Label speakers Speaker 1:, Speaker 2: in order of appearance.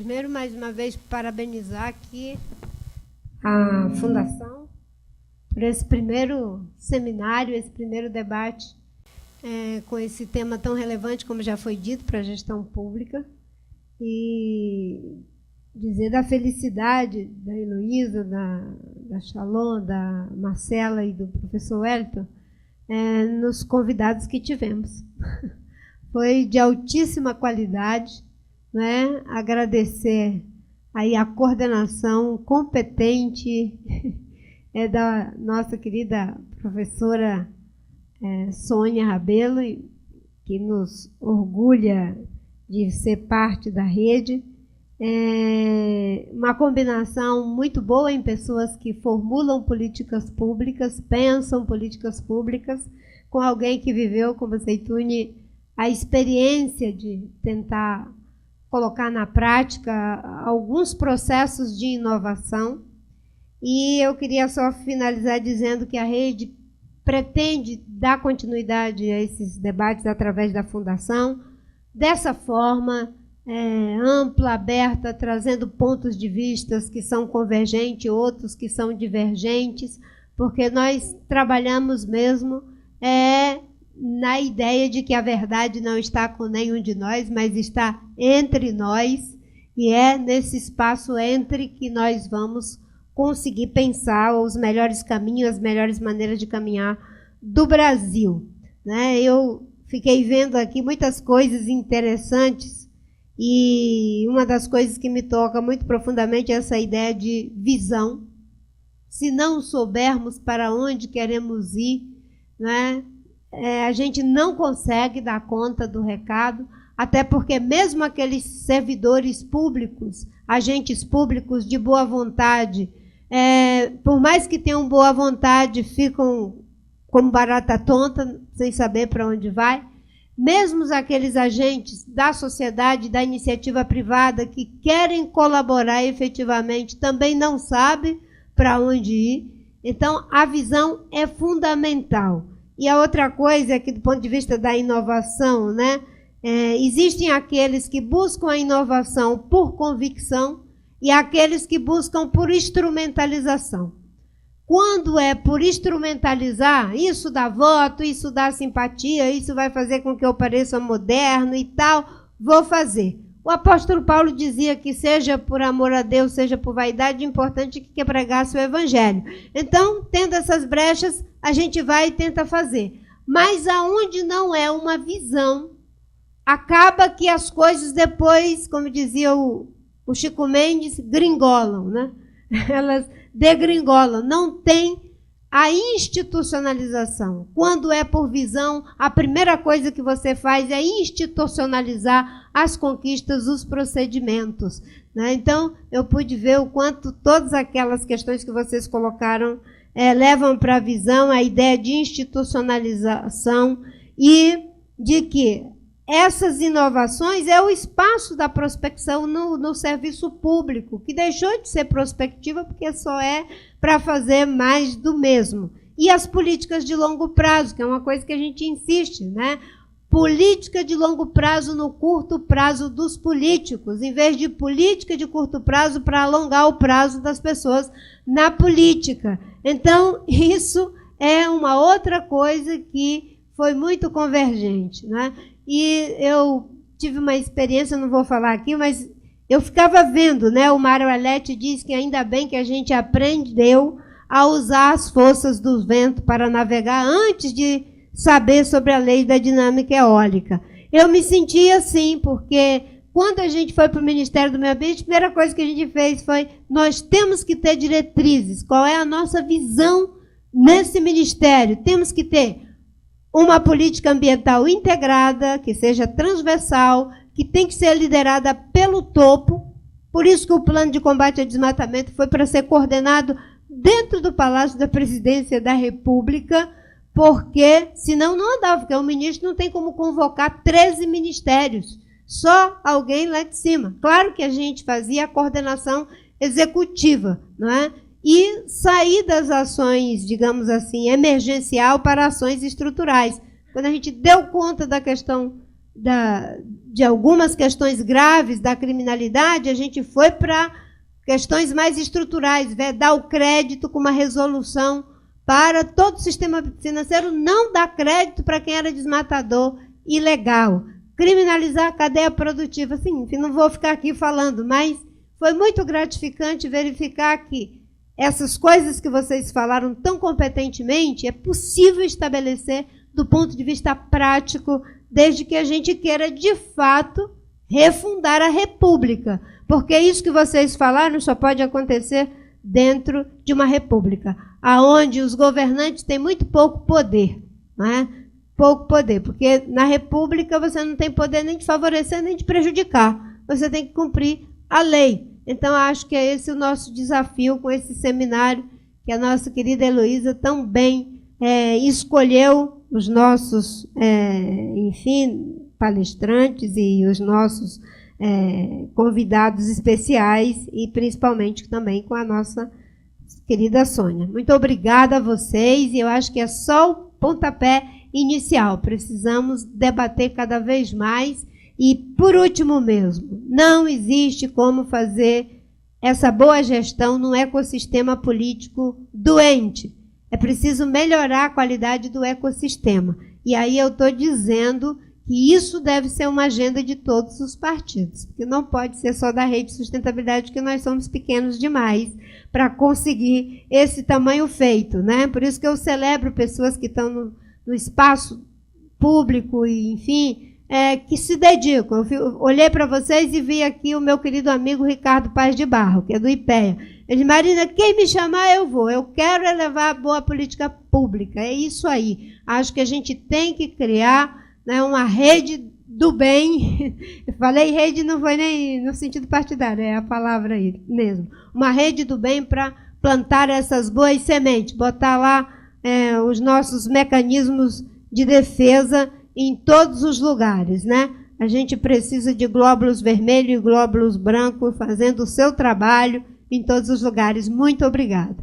Speaker 1: Primeiro, mais uma vez, parabenizar aqui a Fundação por esse primeiro seminário, esse primeiro debate com esse tema tão relevante, como já foi dito, para a gestão pública. E dizer da felicidade da Heloísa, da Shalom, da Marcela e do professor Wellington nos convidados que tivemos. Foi de altíssima qualidade, né? Agradecer aí a coordenação competente da nossa querida professora Sônia Rabelo, que nos orgulha de ser parte da rede. Uma combinação muito boa em pessoas que formulam políticas públicas, pensam políticas públicas, com alguém que viveu, como Zeituni, a experiência de tentar colocar na prática alguns processos de inovação. E eu queria só finalizar dizendo que a rede pretende dar continuidade a esses debates através da Fundação, dessa forma ampla, aberta, trazendo pontos de vista que são convergentes, outros que são divergentes, porque nós trabalhamos mesmo na ideia de que a verdade não está com nenhum de nós, mas está entre nós, e é nesse espaço entre que nós vamos conseguir pensar os melhores caminhos, as melhores maneiras de caminhar do Brasil, né? Eu fiquei vendo aqui muitas coisas interessantes, e uma das coisas que me toca muito profundamente é essa ideia de visão. Se não soubermos para onde queremos ir, né, a gente não consegue dar conta do recado, até porque mesmo aqueles servidores públicos, agentes públicos de boa vontade, por mais que tenham boa vontade, ficam como barata tonta, sem saber para onde vai. Mesmo aqueles agentes da sociedade, da iniciativa privada, que querem colaborar efetivamente, também não sabem para onde ir. Então, a visão é fundamental. E a outra coisa é que, do ponto de vista da inovação, né, existem aqueles que buscam a inovação por convicção e aqueles que buscam por instrumentalização. Quando é por instrumentalizar, isso dá voto, isso dá simpatia, isso vai fazer com que eu pareça moderno e tal, vou fazer. O apóstolo Paulo dizia que seja por amor a Deus, seja por vaidade, importante que pregasse o evangelho. Então, tendo essas brechas, a gente vai e tenta fazer. Mas aonde não é uma visão, acaba que as coisas depois, como dizia o Chico Mendes, gringolam, né? Elas degringolam, não tem a institucionalização. Quando é por visão, a primeira coisa que você faz é institucionalizar as conquistas, os procedimentos, né? Então, eu pude ver o quanto todas aquelas questões que vocês colocaram levam para a visão a ideia de institucionalização e de que essas inovações é o espaço da prospecção no serviço público, que deixou de ser prospectiva porque só é para fazer mais do mesmo. E as políticas de longo prazo, que é uma coisa que a gente insiste, né? Política de longo prazo no curto prazo dos políticos, em vez de política de curto prazo para alongar o prazo das pessoas na política. Então, isso é uma outra coisa que foi muito convergente, né? E eu tive uma experiência, não vou falar aqui, mas eu ficava vendo, né? O Mário Alete diz que ainda bem que a gente aprendeu a usar as forças do vento para navegar antes de saber sobre a lei da dinâmica eólica. Eu me senti assim, porque quando a gente foi para o Ministério do Meio Ambiente, a primeira coisa que a gente fez foi: nós temos que ter diretrizes. Qual é a nossa visão nesse ministério? Temos que ter uma política ambiental integrada, que seja transversal, que tem que ser liderada pelo topo. Por isso que o plano de combate ao desmatamento foi para ser coordenado dentro do Palácio da Presidência da República, porque senão não andava, porque o ministro não tem como convocar 13 ministérios, só alguém lá de cima. Claro que a gente fazia a coordenação executiva, não é? E sair das ações, digamos assim, emergencial para ações estruturais. Quando a gente deu conta da questão de algumas questões graves da criminalidade, a gente foi para questões mais estruturais, dar o crédito com uma resolução para todo o sistema financeiro, não dar crédito para quem era desmatador ilegal, criminalizar a cadeia produtiva. Assim, enfim, não vou ficar aqui falando, mas foi muito gratificante verificar que essas coisas que vocês falaram tão competentemente é possível estabelecer do ponto de vista prático, desde que a gente queira, de fato, refundar a República. Porque isso que vocês falaram só pode acontecer dentro de uma república, onde os governantes têm muito pouco poder. Não é? Pouco poder, porque na república você não tem poder nem de favorecer nem de prejudicar. Você tem que cumprir a lei. Então, acho que é esse o nosso desafio com esse seminário que a nossa querida Heloísa tão bem escolheu os nossos, enfim, palestrantes e os nossos convidados especiais e principalmente também com a nossa querida Sônia. Muito obrigada a vocês e eu acho que é só o pontapé inicial. Precisamos debater cada vez mais e, por último mesmo, não existe como fazer essa boa gestão num ecossistema político doente. É preciso melhorar a qualidade do ecossistema. E aí eu estou dizendo que isso deve ser uma agenda de todos os partidos, porque não pode ser só da Rede de Sustentabilidade, porque nós somos pequenos demais para conseguir esse tamanho feito, né? Por isso que eu celebro pessoas que estão no espaço público e, enfim, que se dedicam. Eu olhei para vocês e vi aqui o meu querido amigo Ricardo Paz de Barro, que é do IPEA. Ele disse: Marina, quem me chamar eu vou. Eu quero levar boa política pública. É isso aí. Acho que a gente tem que criar, né, uma rede do bem. Eu falei rede, não foi nem no sentido partidário, é a palavra aí mesmo. Uma rede do bem para plantar essas boas sementes, botar lá os nossos mecanismos de defesa em todos os lugares, né? A gente precisa de glóbulos vermelhos e glóbulos brancos fazendo o seu trabalho em todos os lugares. Muito obrigada.